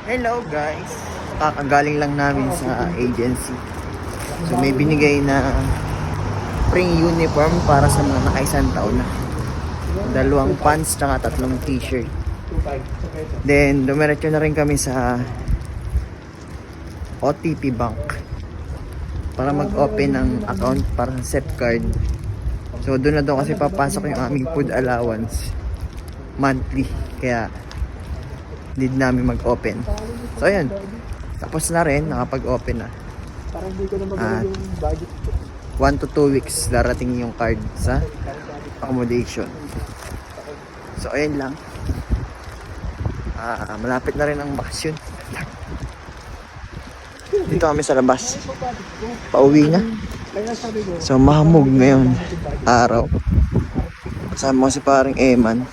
Hello guys! Kakagaling lang namin sa agency. So may binigay na spring uniform para sa mga nakaisang taon na. 2 pants tsaka 3 t-shirt. Then dumiretso na rin kami sa OTP Bank para mag-open ng account para sa SEP card. So doon na daw kasi papasok yung aming food allowance monthly. Kaya need namin mag-open. So ayan, tapos na rin, nakapag-open na. At 1 to 2 weeks darating yung card sa accommodation. So ayan lang. Malapit na rin ang bakasyon. Dito kami sa labas. Pauwi na. So mahamog ngayon araw. Kasama ko si paring Eman.